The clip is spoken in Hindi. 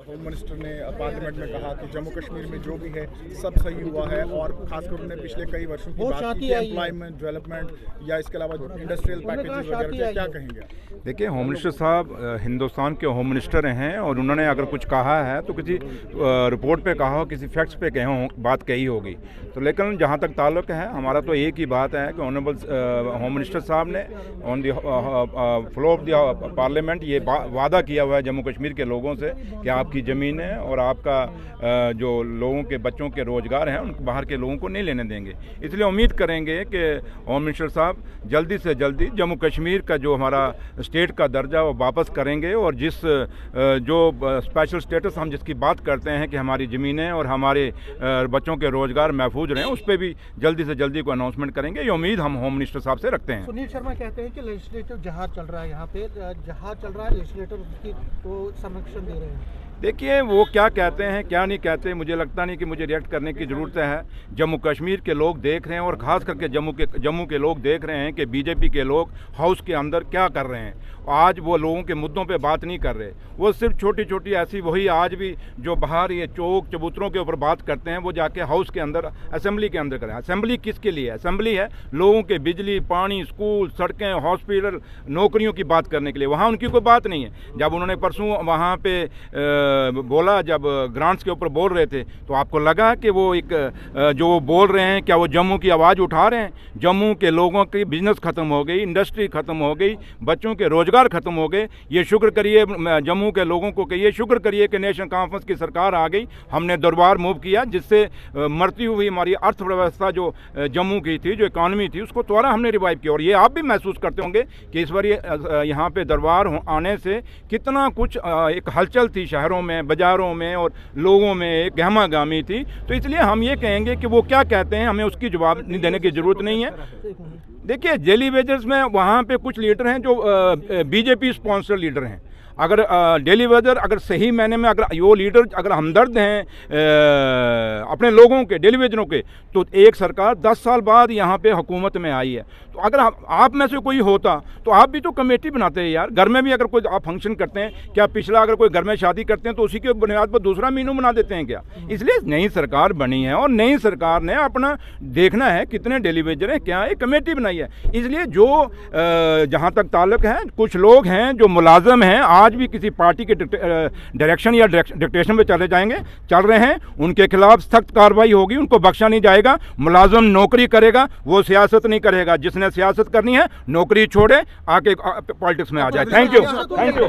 होम मिनिस्टर ने पार्लियामेंट में कहा कि जम्मू कश्मीर में जो भी है सब सही हुआ है और खासकर उन्होंने पिछले कई वर्षों की बात की एम्प्लॉयमेंट डेवलपमेंट या इसके अलावा इंडस्ट्रियल पैकेज वगैरह क्या कहेंगे? देखिए, होम मिनिस्टर साहब हिंदुस्तान के होम मिनिस्टर हैं और उन्होंने अगर कुछ कहा है तो किसी रिपोर्ट पे कहा हो, किसी फैक्ट्स पे कहे हो, बात कही होगी। तो लेकिन जहाँ तक ताल्लुक है, हमारा तो एक ही बात है कि ऑनरेबल होम मिनिस्टर साहब ने on the floor of the parliament ये वादा किया हुआ है जम्मू कश्मीर के लोगों से कि आपकी ज़मीनें और आपका जो लोगों के बच्चों के रोज़गार हैं उनको बाहर के लोगों को नहीं लेने देंगे। इसलिए उम्मीद करेंगे कि होम मिनिस्टर साहब जल्दी से जल्दी जम्मू कश्मीर का जो हमारा स्टेट का दर्जा वो वापस करेंगे और जिस जो स्पेशल स्टेटस हम जिसकी बात करते हैं कि हमारी ज़मीनें और हमारे बच्चों के रोज़गार महफूज रहें, उस पर भी जल्दी से जल्दी को अनाउंसमेंट करेंगे। ये उम्मीद हम होम मिनिस्टर साहब से रखते हैं। सुनील शर्मा कहते हैं कि लेजिस्लेटिव जहाज चल रहा है, यहाँ पे जहाज चल रहा है, लेजिस्लेटर उसकी तो संरक्षण दे रहे हैं। देखिए, वो क्या कहते हैं क्या नहीं कहते, मुझे लगता नहीं कि मुझे रिएक्ट करने की ज़रूरत है। जम्मू कश्मीर के लोग देख रहे हैं और ख़ास करके जम्मू के लोग देख रहे हैं कि बीजेपी के लोग हाउस के अंदर क्या कर रहे हैं। आज वो लोगों के मुद्दों पे बात नहीं कर रहे, वो सिर्फ छोटी छोटी ऐसी वही आज भी जो बाहर ये चौक चबूतरों के ऊपर बात करते हैं, वो जाके हाउस के अंदर असेंबली के अंदर करें। असेंबली किसके लिए? असेंबली है लोगों के बिजली, पानी, स्कूल, सड़कें, हॉस्पिटल, नौकरियों की बात करने के लिए। वहाँ उनकी कोई बात नहीं है। जब उन्होंने परसों वहाँ पे बोला, जब ग्रांट्स के ऊपर बोल रहे थे, तो आपको लगा कि वो एक जो वो बोल रहे हैं क्या वो जम्मू की आवाज़ उठा रहे हैं? जम्मू के लोगों की बिजनेस ख़त्म हो गई, इंडस्ट्री ख़त्म हो गई, बच्चों के रोज़गार ख़त्म हो गए। ये शुक्र करिए, जम्मू के लोगों को कहिए शुक्र करिए कि नेशनल कॉन्फ्रेंस की सरकार आ गई, हमने दरबार मूव किया, जिससे मरती हुई हमारी अर्थव्यवस्था जो जम्मू की थी, जो इकॉनमी थी, उसको दोबारा हमने रिवाइव किया। और ये आप भी महसूस करते होंगे कि इस बार यहाँ पे दरबार आने से कितना कुछ एक हलचल थी शहरों में, बाज़ारों में और लोगों में एक गहमा गामी थी। तो इसलिए हम ये कहेंगे कि वो क्या कहते हैं हमें उसकी जवाब नहीं देने की ज़रूरत नहीं है। देखिए, डेली वेजेस में वहाँ पे कुछ लीडर हैं जो बीजेपी स्पॉन्सर लीडर हैं। अगर डेली वेजर अगर सही मायने में अगर वो लीडर अगर हमदर्द हैं अपने लोगों के, डेली वेजरों के, तो एक सरकार 10 साल बाद यहाँ पे हुकूमत में आई है। तो अगर आप में से कोई होता तो आप भी तो कमेटी बनाते हैं यार। घर में भी अगर कोई आप फंक्शन करते हैं, क्या पिछला अगर कोई घर में शादी करते हैं तो उसी के बुनियाद पर दूसरा मीनू बना देते हैं क्या? इसलिए नई सरकार बनी है और नई सरकार ने अपना देखना है कितने डेली वेजर हैं, क्या है, कमेटी बनाई है। इसलिए जो जहाँ तक ताल्लुक है, कुछ लोग हैं जो मुलाजम हैं, आज भी किसी पार्टी के डायरेक्शन या डिक्टेशन में चल रहे हैं, उनके खिलाफ सख्त कार्रवाई होगी, उनको बख्शा नहीं जाएगा। मुलाजम नौकरी करेगा, वो सियासत नहीं करेगा। जिसने सियासत करनी है नौकरी छोड़े, आके पॉलिटिक्स में आ जाए। Thank you.